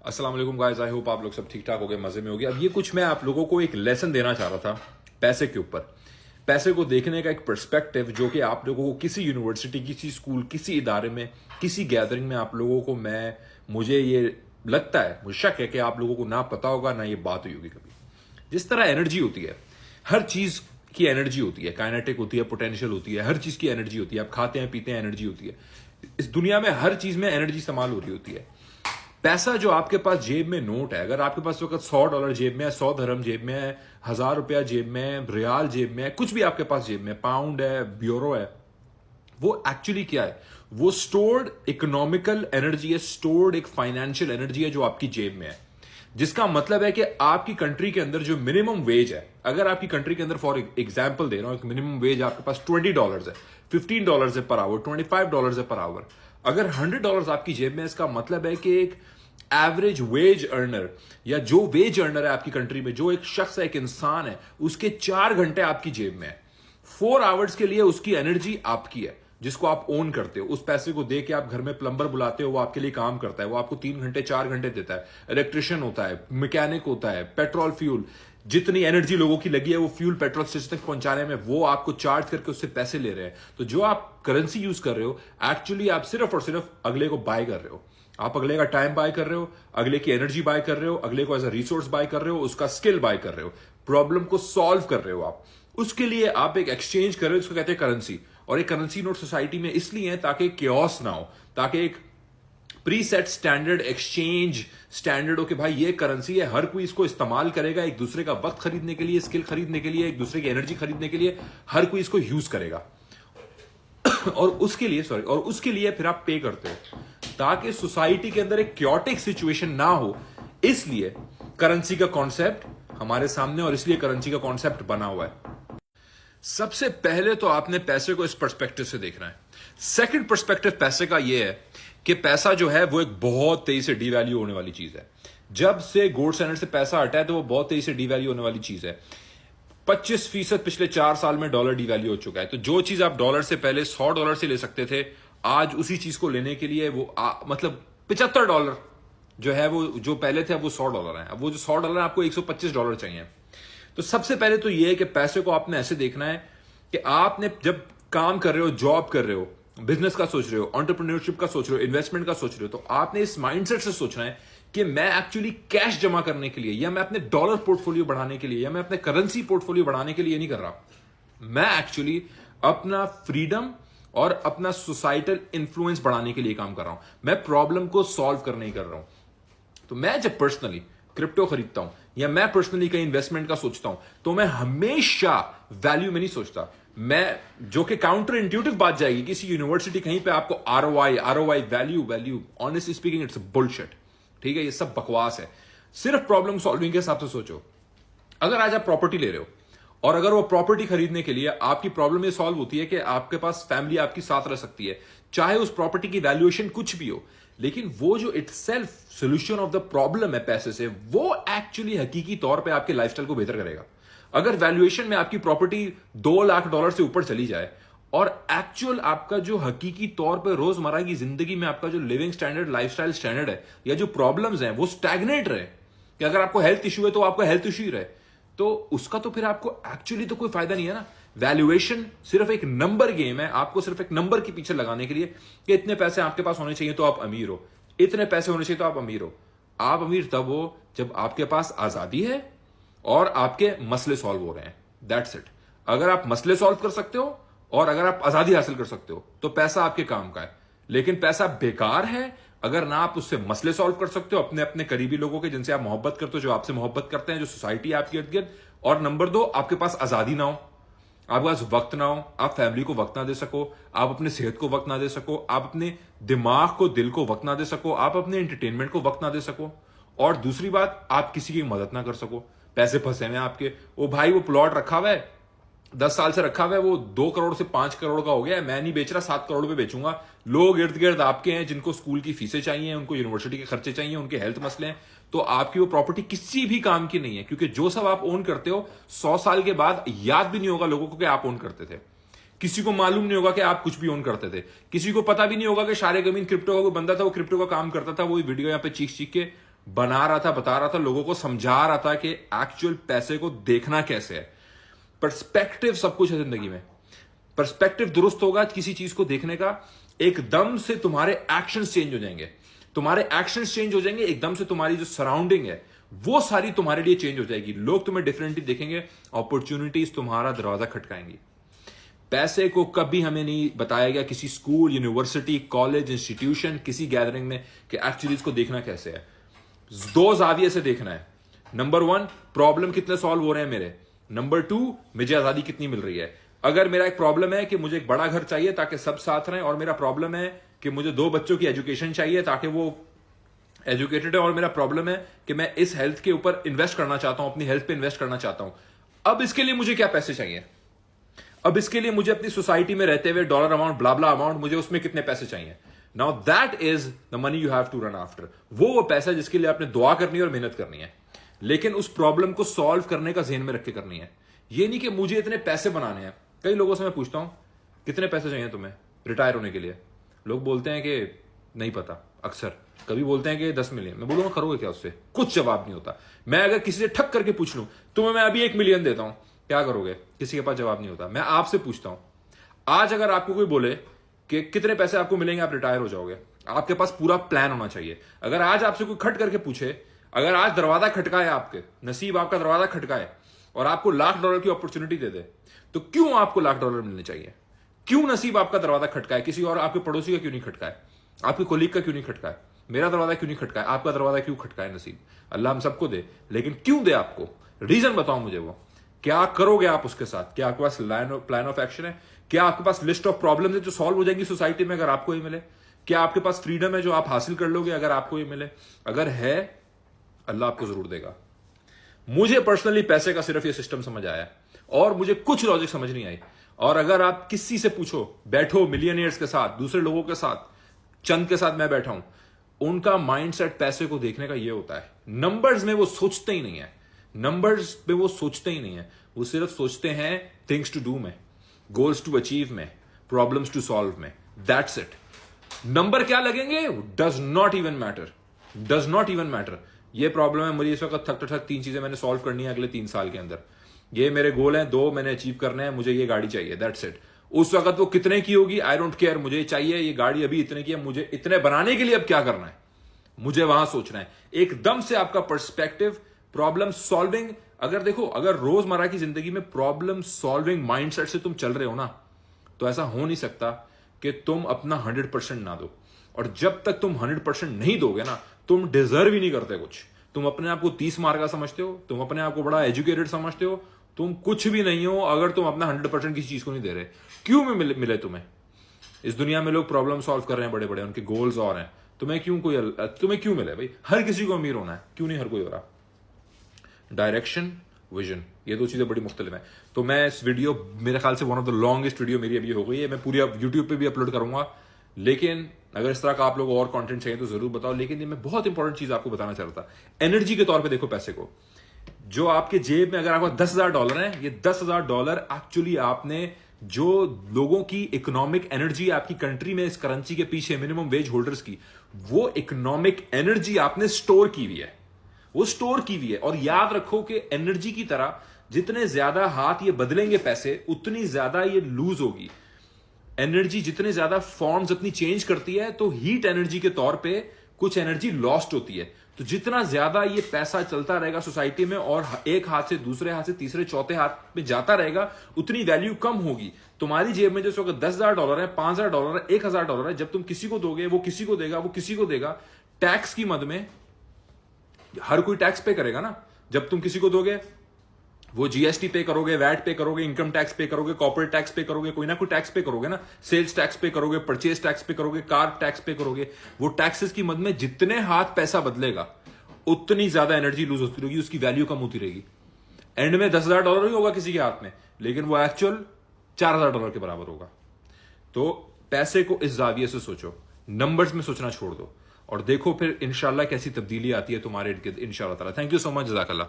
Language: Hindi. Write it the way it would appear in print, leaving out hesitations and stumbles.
अस्सलाम वालेकुम गाइस, आई होप आप लोग सब ठीक ठाक हो गए, मजे में हो गए। अब ये कुछ मैं आप लोगों को एक लेसन देना चाह रहा था पैसे के ऊपर। पैसे को देखने का एक पर्सपेक्टिव जो कि आप लोगों को किसी यूनिवर्सिटी, किसी स्कूल, किसी इदारे में, किसी गैदरिंग में आप लोगों को मुझे ये लगता है, मुझे शक है कि आप लोगों को ना पता होगा ना ये बात हुई होगी कभी। जिस तरह एनर्जी होती है, हर चीज की एनर्जी होती है, काइनेटिक होती है, पोटेंशियल होती है, हर चीज की एनर्जी होती है। आप खाते हैं पीते हैं, एनर्जी होती है। इस दुनिया में हर चीज में एनर्जी इस्तेमाल हो रही होती है। पैसा जो आपके पास जेब में नोट है, अगर आपके पास वक्त $100 जेब में है, 100 धर्म जेब में है, 1000 रुपया जेब में है, रियाल जेब में है, कुछ भी आपके पास जेब में, पाउंड है, ब्यूरो है, वो एक्चुअली क्या है? वो स्टोर्ड इकोनॉमिकल एनर्जी है, स्टोर्ड एक फाइनेंशियल एनर्जी है जो आपकी जेब में है। जिसका मतलब है कि आपकी कंट्री के अंदर जो मिनिमम वेज है, अगर आपकी कंट्री के अंदर फॉर एग्जाम्पल दे रहा हूं, एक मिनिमम वेज आपके पास $20 है, $15 है पर आवर, $25 है पर आवर। अगर $100 आपकी जेब में, इसका मतलब है कि एक एवरेज वेज अर्नर या जो वेज अर्नर है आपकी कंट्री में, जो एक शख्स है, एक इंसान है, उसके 4 घंटे आपकी जेब में है। 4 आवर्स के लिए उसकी एनर्जी आपकी है, जिसको आप ओन करते हो। उस पैसे को दे के आप घर में प्लम्बर बुलाते हो, वो आपके लिए काम करता है, वो आपको 3 घंटे 4 घंटे देता है। इलेक्ट्रिशियन होता है, मैकेनिक होता है, पेट्रोल फ्यूल, जितनी एनर्जी लोगों की लगी है वो फ्यूल पेट्रोल स्टेशन तक पहुंचाने में वो आपको चार्ज करके उससे पैसे ले रहे हैं। तो जो आप करेंसी यूज कर रहे हो, एक्चुअली आप सिर्फ और सिर्फ अगले को बाय कर रहे हो। आप अगले का टाइम बाय कर रहे हो, अगले की एनर्जी बाय कर रहे हो, अगले को एज अ रिसोर्स बाय कर रहे हो, उसका स्किल बाय कर रहे हो, प्रॉब्लम को सॉल्व कर रहे हो आप। उसके लिए आप एक एक्सचेंज कर रहे हो, उसको कहते हैं करेंसी। और एक करेंसी नोट सोसाइटी में इसलिए है ताकि केओस ना हो, ताकि एक pre set standard exchange standard हो कि भाई ये करेंसी है, हर कोई इसको इस्तेमाल करेगा, एक दूसरे का वक्त खरीदने के लिए, स्किल खरीदने के लिए, एक दूसरे की एनर्जी खरीदने के लिए, हर कोई इसको यूज करेगा। और उसके लिए फिर आप पे करते हो ताकि सोसाइटी के अंदर एक क्योटिक सिचुएशन ना हो। इसलिए करेंसी का कॉन्सेप्ट हमारे सामने, और इसलिए करेंसी का कॉन्सेप्ट बना हुआ है। सबसे पहले तो आपने पैसे को इस पर्सपेक्टिव से देखना है। सेकंड पर्सपेक्टिव पैसे का यह है कि पैसा जो है वो एक बहुत तेजी से डीवैल्यू होने वाली चीज है। जब से गोल्ड स्टैंडर्ड से पैसा हटा है तो वो बहुत तेजी से डीवैल्यू होने वाली चीज है। 25% पिछले 4 साल में डॉलर डीवैल्यू हो चुका है। तो जो चीज आप डॉलर से पहले $100 से ले सकते थे, आज उसी चीज को लेने के लिए वो मतलब $75 जो है, वो जो पहले थे अब वो $100 है। अब वो जो $100 है आपको $125 चाहिए। तो सबसे पहले तो ये है कि पैसे को आपने ऐसे देखना है कि आपने जब काम कर रहे हो, जॉब कर रहे हो, बिजनेस का सोच रहे हो, एंटरप्रेन्योरशिप का सोच रहे हो, इन्वेस्टमेंट का सोच रहे हो, तो आपने इस माइंडसेट से सोचना है कि मैं एक्चुअली कैश जमा करने के लिए, या मैं अपने डॉलर पोर्टफोलियो बढ़ाने के लिए, या मैं अपने करेंसी पोर्टफोलियो बढ़ाने के लिए नहीं कर रहा। मैं एक्चुअली अपना फ्रीडम और अपना सोसाइटल इंफ्लुएंस बढ़ाने के लिए काम कर रहा हूं। मैं प्रॉब्लम को सॉल्व करने ही कर रहा हूं। तो मैं जब पर्सनली क्रिप्टो खरीदता हूं या मैं पर्सनली कहीं इन्वेस्टमेंट का सोचता हूं, तो मैं हमेशा वैल्यू में नहीं सोचता। मैं, जो कि काउंटर इंट्यूटिव बात जाएगी, किसी यूनिवर्सिटी कहीं पे आपको ROI value honestly speaking it's bullshit. ठीक है, ये सब बकवास है। सिर्फ प्रॉब्लम सॉल्विंग के हिसाब से सोचो। अगर आज आप प्रॉपर्टी ले रहे हो और अगर वो प्रॉपर्टी खरीदने के लिए आपकी प्रॉब्लम ये सॉल्व होती है कि आपके पास फैमिली आपकी साथ रह सकती है, चाहे उस प्रॉपर्टी की वैल्यूएशन कुछ भी हो, लेकिन वो जो itself solution of the problem है पैसे से, वो एक्चुअली हकीकी तौर पे आपके लाइफस्टाइल को बेहतर करेगा। अगर वैल्यूएशन में आपकी प्रॉपर्टी $2 लाख से ऊपर चली जाए और एक्चुअल आपका जो हकीकी तौर पे रोजमर्रा की जिंदगी में आपका जो लिविंग स्टैंडर्ड, लाइफस्टाइल स्टैंडर्ड है, या जो प्रॉब्लम्स हैं वो स्टैग्नेट रहे, कि अगर आपको हेल्थ इशू है तो आपका हेल्थ इशू ही रहे, तो उसका तो फिर आपको एक्चुअली तो कोई फायदा नहीं है ना। वैल्यूएशन सिर्फ एक नंबर गेम है, आपको सिर्फ एक नंबर के पीछे लगाने के लिए कि इतने पैसे आपके पास होने चाहिए तो आप अमीर हो, इतने पैसे होने चाहिए तो आप अमीर हो। आप अमीर तब हो जब आपके पास आजादी है और आपके मसले सॉल्व हो रहे हैं। That's it. अगर आप मसले सॉल्व कर सकते हो और अगर आप आजादी हासिल कर सकते हो तो पैसा आपके काम का है। लेकिन पैसा बेकार है अगर ना आप उससे मसले सॉल्व कर सकते हो अपने अपने करीबी लोगों के, जिनसे आप मोहब्बत करते हो, जो आपसे मोहब्बत करते हैं, जो सोसाइटी आपके इर्द गिर्द। और नंबर 2, आपके पास आजादी ना हो, आपके पास वक्त ना हो, आप फैमिली को वक्त ना दे सको, आप अपने सेहत को वक्त ना दे सको, आप अपने दिमाग को, दिल को वक्त ना दे सको, आप अपने एंटरटेनमेंट को वक्त ना दे सको। और दूसरी बात, आप किसी की मदद ना कर सको। पैसे फंसे हुए आपके, वो भाई वो प्लॉट रखा हुआ है, 10 साल से रखा हुआ है, वो 2 करोड़ से 5 करोड़ का हो गया है, मैं नहीं बेच रहा, 7 करोड़ पे बेचूंगा। लोग इर्द गिर्द आपके हैं जिनको स्कूल की फीसें चाहिए, उनको यूनिवर्सिटी के खर्चे चाहिए, उनके हेल्थ मसले हैं, तो आपकी वो प्रॉपर्टी किसी भी काम की नहीं है, क्योंकि जो सब आप ओन करते हो 100 साल के बाद याद भी नहीं होगा लोगों को कि आप ओन करते थे। किसी को मालूम नहीं होगा कि आप कुछ भी ओन करते थे। किसी को पता भी नहीं होगा कि शारे गमीन क्रिप्टो का कोई बंदा था, वो क्रिप्टो का काम करता था, वो वीडियो यहाँ पे चीख चीख के बना रहा था, बता रहा था, लोगों को समझा रहा था कि एक्चुअल पैसे को देखना कैसे है। पर्सपेक्टिव सब कुछ है जिंदगी में। पर्सपेक्टिव दुरुस्त होगा किसी चीज को देखने का, एकदम से तुम्हारे एक्शंस चेंज हो जाएंगे। तुम्हारे एक्शंस चेंज हो जाएंगे, एकदम से तुम्हारी जो सराउंडिंग है वो सारी तुम्हारे लिए चेंज हो जाएगी। लोग तुम्हें डिफरेंटली देखेंगे, अपॉर्चुनिटीज तुम्हारा दरवाजा खटकाएंगी। पैसे को कभी हमें नहीं बताया गया किसी स्कूल, यूनिवर्सिटी, कॉलेज, इंस्टीट्यूशन, किसी गैदरिंग में कि एक्चुअली इसको देखना कैसे है। दो जाविये से देखना है। नंबर 1, प्रॉब्लम कितने सॉल्व हो रहे हैं मेरे। नंबर 2, मुझे आजादी कितनी मिल रही है। अगर मेरा एक प्रॉब्लम है कि मुझे एक बड़ा घर चाहिए ताकि सब साथ रहें, और मेरा प्रॉब्लम है कि मुझे 2 बच्चों की एजुकेशन चाहिए ताकि वो एजुकेटेड है, और मेरा प्रॉब्लम है कि मैं इस हेल्थ के ऊपर इन्वेस्ट करना चाहता हूं, अपनी हेल्थ पे इन्वेस्ट करना चाहता हूं, अब इसके लिए मुझे क्या पैसे चाहिए। अब इसके लिए मुझे अपनी सोसाइटी में रहते हुए डॉलर अमाउंट, ब्ला अमाउंट, मुझे उसमें कितने पैसे चाहिए। Now that is the money you have to run after. वो पैसा जिसके लिए आपने दुआ करनी है और मेहनत करनी है, लेकिन उस प्रॉब्लम को सॉल्व करने का ज़हन में रख के करनी है। ये नहीं कि मुझे इतने पैसे बनाने हैं। कई लोगों से मैं पूछता हूं कितने पैसे चाहिए तुम्हें रिटायर होने के लिए। लोग बोलते हैं कि नहीं पता, अक्सर कभी बोलते हैं कि 10 मिलियन। मैं बोलूंगा करोगे क्या उससे, कुछ जवाब नहीं होता। मैं अगर किसी से ठक करके पूछ लूं तुम्हें मैं अभी 1 मिलियन देता हूं, क्या करोगे, किसी के पास जवाब नहीं होता। मैं आपसे पूछता हूं, आज अगर आपको कोई बोले कि कितने पैसे आपको मिलेंगे आप रिटायर हो जाओगे, आपके पास पूरा प्लान होना चाहिए। अगर आज आपसे कोई खट करके पूछे, अगर आज दरवाजा खटकाए, आपके नसीब आपका दरवाजा खटकाए और आपको $1,00,000 की अपॉर्चुनिटी दे दे, तो क्यों आपको $1,00,000 मिलने चाहिए। क्यों नसीब आपका दरवाजा खटकाए, किसी और आपके पड़ोसी का क्यों नहीं खटकाए, आपके कोलीग का क्यों नहीं खटकाए, मेरा दरवाजा क्यों नहीं खटकाए, आपका दरवाजा क्यों खटकाए। नसीब अल्लाह हम सबको दे, लेकिन क्यों दे आपको, रीजन बताओ मुझे। वो क्या करोगे आप उसके साथ। क्या आपके पास प्लान ऑफ एक्शन है। क्या आपके पास लिस्ट ऑफ प्रॉब्लम्स है जो सॉल्व हो जाएंगी सोसाइटी में अगर आपको ये मिले। क्या आपके पास फ्रीडम है जो आप हासिल कर लोगे अगर आपको ये मिले। अगर है, अल्लाह आपको जरूर देगा। मुझे पर्सनली पैसे का सिर्फ ये सिस्टम समझ आया और मुझे कुछ लॉजिक समझ नहीं आई। और अगर आप किसी से पूछो, बैठो मिलियनियर्स के साथ, दूसरे लोगों के साथ, चंद के साथ मैं बैठा हूं, उनका माइंडसेट पैसे को देखने का ये होता है। नंबर्स में वो सोचते ही नहीं है, नंबर्स में वो सोचते ही नहीं है। वो सिर्फ सोचते हैं थिंग्स टू डू में, गोल्स टू अचीव में, प्रॉब्लम्स टू सॉल्व में, दैट्स इट। नंबर क्या लगेंगे does not even matter, does not even matter. ये प्रॉब्लम है मुझे इस वक्त, थक 3 चीजें मैंने सॉल्व करनी है अगले 3 साल के अंदर। ये मेरे गोल हैं, 2 मैंने अचीव करने हैं, मुझे ये गाड़ी चाहिए, दैट्स इट। उस वक्त वो कितने की होगी आई डोंट केयर, मुझे चाहिए ये गाड़ी अभी इतने की है, मुझे इतने बनाने के लिए अब क्या करना है, मुझे वहां सोचना है। एकदम से आपका पर्सपेक्टिव प्रॉब्लम सॉल्विंग, अगर देखो, अगर रोजमर्रा की जिंदगी में प्रॉब्लम सॉल्विंग माइंडसेट से तुम चल रहे हो ना, तो ऐसा हो नहीं सकता कि तुम अपना 100% ना दो। और जब तक तुम 100% नहीं दोगे ना, तुम डिजर्व ही नहीं करते कुछ। तुम अपने आप को 30 मार्क का समझते हो, तुम अपने आप को बड़ा एजुकेटेड समझते हो, तुम कुछ भी नहीं हो अगर तुम अपना 100% किसी चीज को नहीं दे रहे। क्यों में मिले तुम्हें। इस दुनिया में लोग प्रॉब्लम सॉल्व कर रहे हैं बड़े बड़े, उनके गोल्स और हैं। तुम्हें क्यों मिले भाई। हर किसी को अमीर होना है, क्यों नहीं हर कोई हो रहा। डायरेक्शन, विजन, ये 2 चीजें बड़ी मुख्तलिफ हैं। तो मैं इस वीडियो, मेरे ख्याल से one of the longest video मेरी अभी हो गई है, मैं पूरी यूट्यूब पे भी अपलोड करूंगा। लेकिन अगर इस तरह का आप लोग और कंटेंट चाहिए तो जरूर बताओ। लेकिन ये मैं बहुत इंपॉर्टेंट चीज आपको बताना चाह रहा था, एनर्जी के तौर पे देखो पैसे को। जो आपके जेब में अगर आपका $10,000 है, ये $10,000 एक्चुअली आपने जो लोगों की इकोनॉमिक एनर्जी आपकी कंट्री में इस करेंसी के पीछे, मिनिमम वेज होल्डर्स की, वो इकोनॉमिक एनर्जी आपने स्टोर की हुई है, वो स्टोर की हुई है। और याद रखो कि एनर्जी की तरह जितने ज्यादा हाथ ये बदलेंगे पैसे, उतनी ज्यादा ये लूज होगी। एनर्जी जितने ज्यादा फॉर्म्स अपनी चेंज करती है, तो हीट एनर्जी के तौर पे कुछ एनर्जी लॉस्ट होती है। तो जितना ज्यादा ये पैसा चलता रहेगा सोसाइटी में और एक हाथ से दूसरे हाथ से तीसरे चौथे हाथ में जाता रहेगा, उतनी वैल्यू कम होगी। तुम्हारी जेब में जैसे $10,000 है, $5,000 है, $1,000 है, जब तुम किसी को दोगे वो किसी को देगा, वो किसी को देगा। टैक्स की मद में हर कोई टैक्स पे करेगा ना। जब तुम किसी को दोगे वो जीएसटी पे करोगे, वैट पे करोगे, इनकम टैक्स पे करोगे, कॉर्पोरेट टैक्स पे करोगे, कोई ना कोई टैक्स पे करोगे ना। सेल्स टैक्स पे करोगे, परचेज टैक्स पे करोगे, कार टैक्स पे करोगे। वो टैक्सेस की मद में जितने हाथ पैसा बदलेगा, उतनी ज्यादा एनर्जी लूज होती रहेगी, उसकी वैल्यू कम होती रहेगी। एंड में $10,000 ही होगा किसी के हाथ में, लेकिन वो एक्चुअल $4,000 के बराबर होगा। तो पैसे को इस जाविये से सोचो, नंबर्स में सोचना छोड़ दो और देखो फिर इंशाल्लाह कैसी तब्दीली आती है तुम्हारे इर्द गिर्द इंशाल्लाह ताला। थैंक यू सो मच, जज़ाकल्लाह।